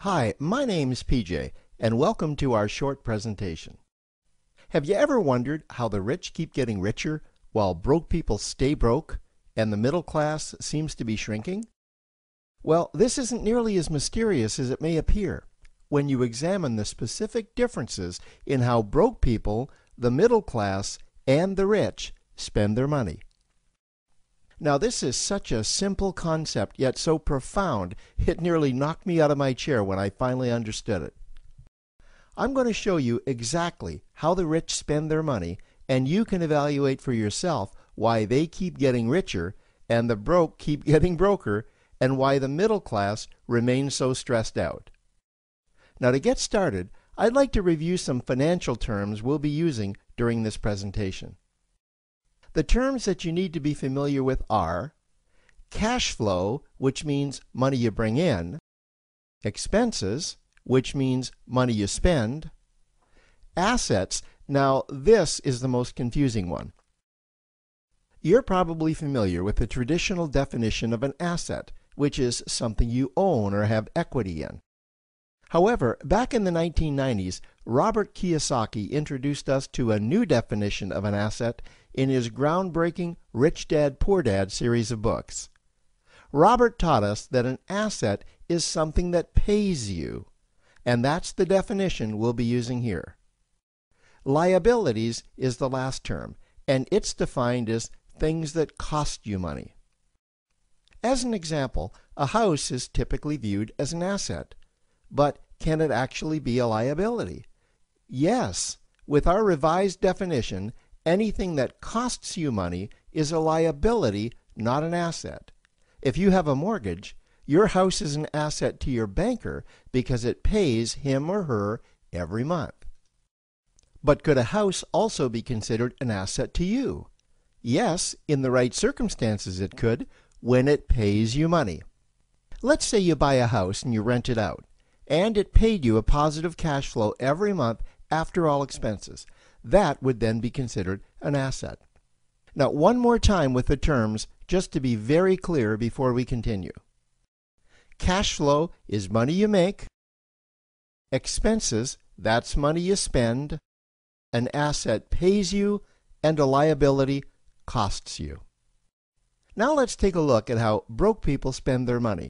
Hi, my name's PJ, and welcome to our short presentation. Have you ever wondered how the rich keep getting richer while broke people stay broke and the middle class seems to be shrinking? Well, this isn't nearly as mysterious as it may appear when you examine the specific differences in how broke people, the middle class, and the rich spend their money. Now, this is such a simple concept, yet so profound, it nearly knocked me out of my chair when I finally understood it. I'm going to show you exactly how the rich spend their money, and you can evaluate for yourself why they keep getting richer and the broke keep getting broker, and why the middle class remains so stressed out. Now, to get started, I'd like to review some financial terms we'll be using during this presentation. The terms that you need to be familiar with are cash flow, which means money you bring in, expenses, which means money you spend, assets. Now, this is the most confusing one. You're probably familiar with the traditional definition of an asset, which is something you own or have equity in. However, back in the 1990s, Robert Kiyosaki introduced us to a new definition of an asset in his groundbreaking Rich Dad, Poor Dad series of books. Robert taught us that an asset is something that pays you, and that's the definition we'll be using here. Liabilities is the last term, and it's defined as things that cost you money. As an example, a house is typically viewed as an asset, but can it actually be a liability? Yes, with our revised definition, anything that costs you money is a liability, not an asset. If you have a mortgage, your house is an asset to your banker because it pays him or her every month. But could a house also be considered an asset to you? Yes, in the right circumstances it could, when it pays you money. Let's say you buy a house and you rent it out, and it paid you a positive cash flow every month after all expenses. That would then be considered an asset. Now, one more time with the terms, just to be very clear before we continue. Cash flow is money you make. Expenses, that's money you spend. An asset pays you, and a liability costs you. Now let's take a look at how broke people spend their money.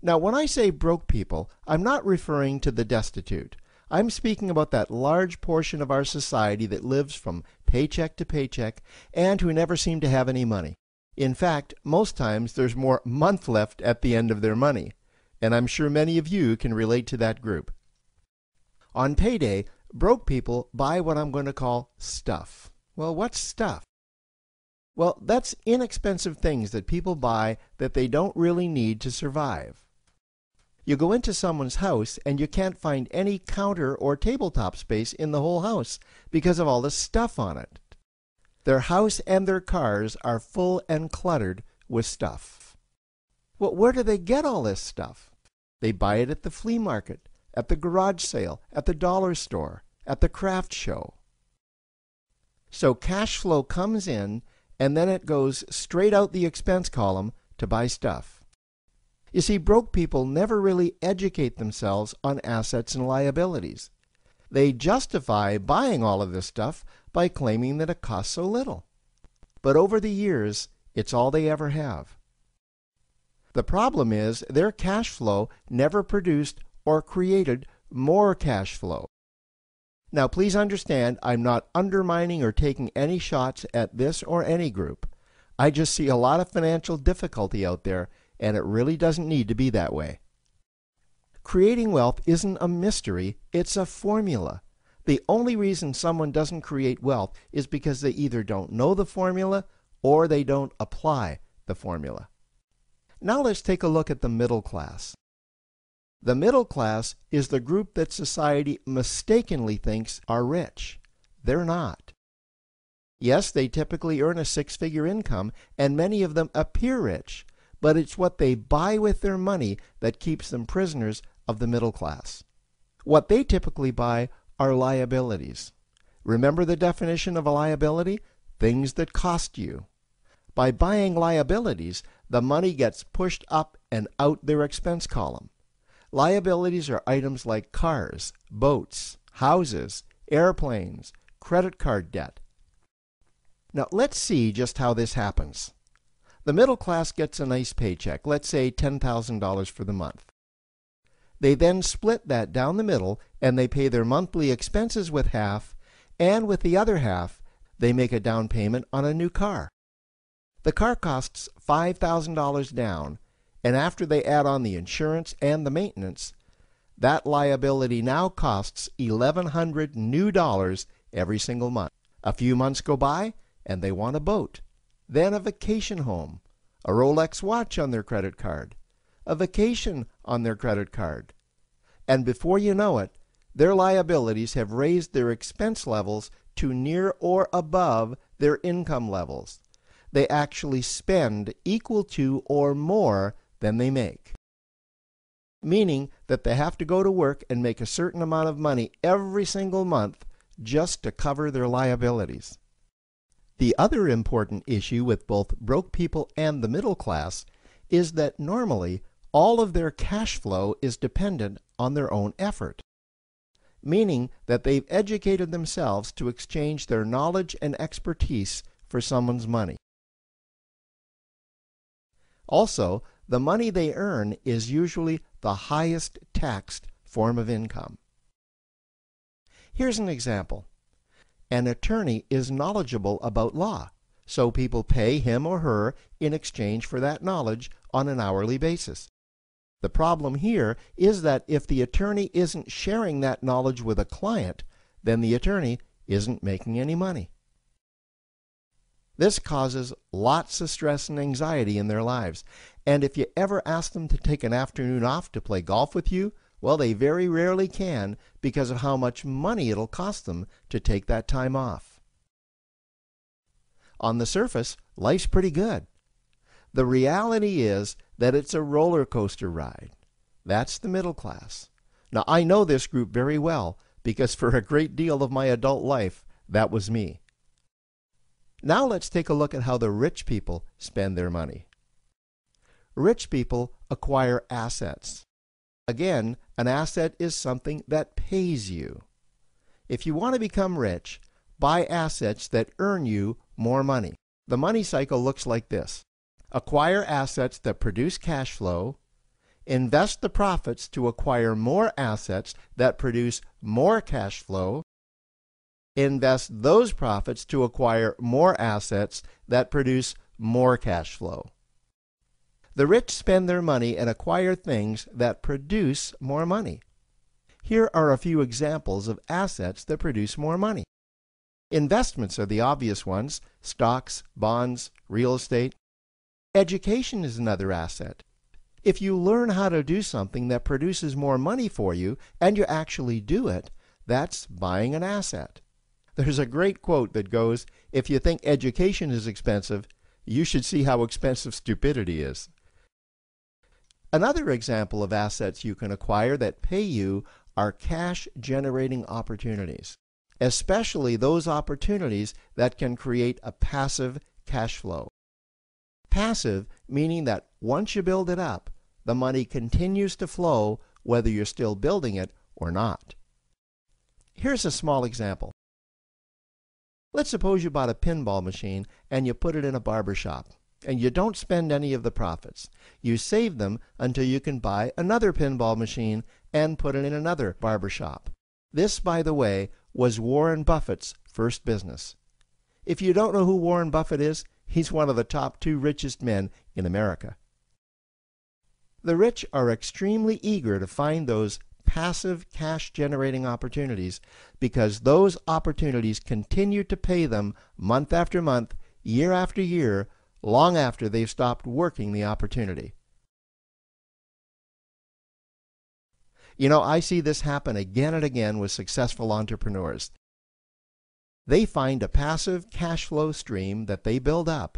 Now, when I say broke people, I'm not referring to the destitute. I'm speaking about that large portion of our society that lives from paycheck to paycheck and who never seem to have any money. In fact, most times there's more month left at the end of their money, and I'm sure many of you can relate to that group. On payday, broke people buy what I'm going to call stuff. Well, what's stuff? Well, that's inexpensive things that people buy that they don't really need to survive. You go into someone's house and you can't find any counter or tabletop space in the whole house because of all the stuff on it. Their house and their cars are full and cluttered with stuff. Well, where do they get all this stuff? They buy it at the flea market, at the garage sale, at the dollar store, at the craft show. So cash flow comes in and then it goes straight out the expense column to buy stuff. You see, broke people never really educate themselves on assets and liabilities. They justify buying all of this stuff by claiming that it costs so little. But over the years, it's all they ever have. The problem is their cash flow never produced or created more cash flow. Now, please understand, I'm not undermining or taking any shots at this or any group. I just see a lot of financial difficulty out there, and it really doesn't need to be that way. Creating wealth isn't a mystery, it's a formula. The only reason someone doesn't create wealth is because they either don't know the formula or they don't apply the formula. Now let's take a look at the middle class. The middle class is the group that society mistakenly thinks are rich. They're not. Yes, they typically earn a six-figure income, and many of them appear rich, but it's what they buy with their money that keeps them prisoners of the middle class. What they typically buy are liabilities. Remember the definition of a liability? Things that cost you. By buying liabilities, the money gets pushed up and out their expense column. Liabilities are items like cars, boats, houses, airplanes, credit card debt. Now let's see just how this happens. The middle class gets a nice paycheck, let's say $10,000 for the month. They then split that down the middle and they pay their monthly expenses with half, and with the other half, they make a down payment on a new car. The car costs $5,000 down, and after they add on the insurance and the maintenance, that liability now costs $1,100 new every single month. A few months go by, and they want a boat, then a vacation home, a Rolex watch on their credit card, a vacation on their credit card. And before you know it, their liabilities have raised their expense levels to near or above their income levels. They actually spend equal to or more than they make, meaning that they have to go to work and make a certain amount of money every single month just to cover their liabilities. The other important issue with both broke people and the middle class is that normally all of their cash flow is dependent on their own effort, meaning that they've educated themselves to exchange their knowledge and expertise for someone's money. Also, the money they earn is usually the highest taxed form of income. Here's an example. An attorney is knowledgeable about law, so people pay him or her in exchange for that knowledge on an hourly basis. The problem here is that if the attorney isn't sharing that knowledge with a client, then the attorney isn't making any money. This causes lots of stress and anxiety in their lives, and if you ever ask them to take an afternoon off to play golf with you, well, they very rarely can because of how much money it'll cost them to take that time off. On the surface, life's pretty good. The reality is that it's a roller coaster ride. That's the middle class. Now, I know this group very well because for a great deal of my adult life, that was me. Now let's take a look at how the rich people spend their money. Rich people acquire assets. Again, an asset is something that pays you. If you want to become rich, buy assets that earn you more money. The money cycle looks like this. Acquire assets that produce cash flow, invest the profits to acquire more assets that produce more cash flow, invest those profits to acquire more assets that produce more cash flow. The rich spend their money and acquire things that produce more money. Here are a few examples of assets that produce more money. Investments are the obvious ones: stocks, bonds, real estate. Education is another asset. If you learn how to do something that produces more money for you and you actually do it, that's buying an asset. There's a great quote that goes, "If you think education is expensive, you should see how expensive stupidity is." Another example of assets you can acquire that pay you are cash-generating opportunities, especially those opportunities that can create a passive cash flow. Passive meaning that once you build it up, the money continues to flow whether you're still building it or not. Here's a small example. Let's suppose you bought a pinball machine and you put it in a barber shop, and you don't spend any of the profits. You save them until you can buy another pinball machine and put it in another barber shop. This, by the way, was Warren Buffett's first business. If you don't know who Warren Buffett is, he's one of the top 2 richest men in America. The rich are extremely eager to find those passive cash-generating opportunities because those opportunities continue to pay them month after month, year after year, long after they've stopped working the opportunity. You know, I see this happen again and again with successful entrepreneurs. They find a passive cash flow stream that they build up,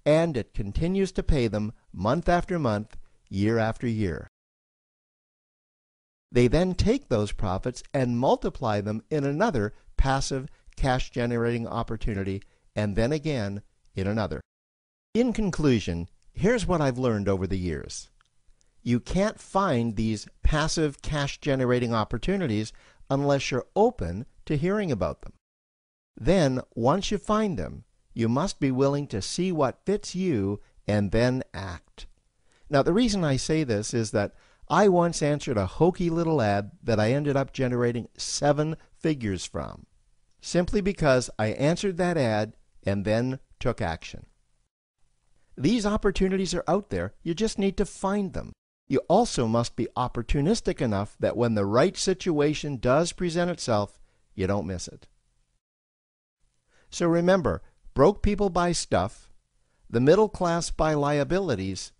and it continues to pay them month after month, year after year. They then take those profits and multiply them in another passive cash-generating opportunity, and then again in another. In conclusion, here's what I've learned over the years. You can't find these passive cash generating opportunities unless you're open to hearing about them. Then, once you find them, you must be willing to see what fits you and then act. Now, the reason I say this is that I once answered a hokey little ad that I ended up generating 7 figures from, simply because I answered that ad and then took action. These opportunities are out there, you just need to find them. You also must be opportunistic enough that when the right situation does present itself, you don't miss it. So remember, broke people buy stuff, the middle class buy liabilities,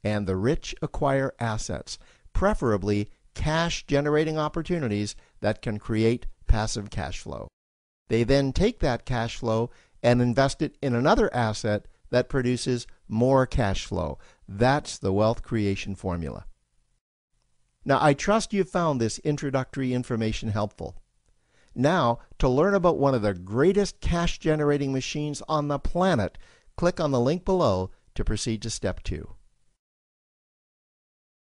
and the rich acquire assets, preferably cash-generating opportunities that can create passive cash flow. They then take that cash flow and invest it in another asset that produces more cash flow. That's the wealth creation formula. Now, I trust you found this introductory information helpful. Now, to learn about one of the greatest cash-generating machines on the planet, click on the link below to proceed to step 2.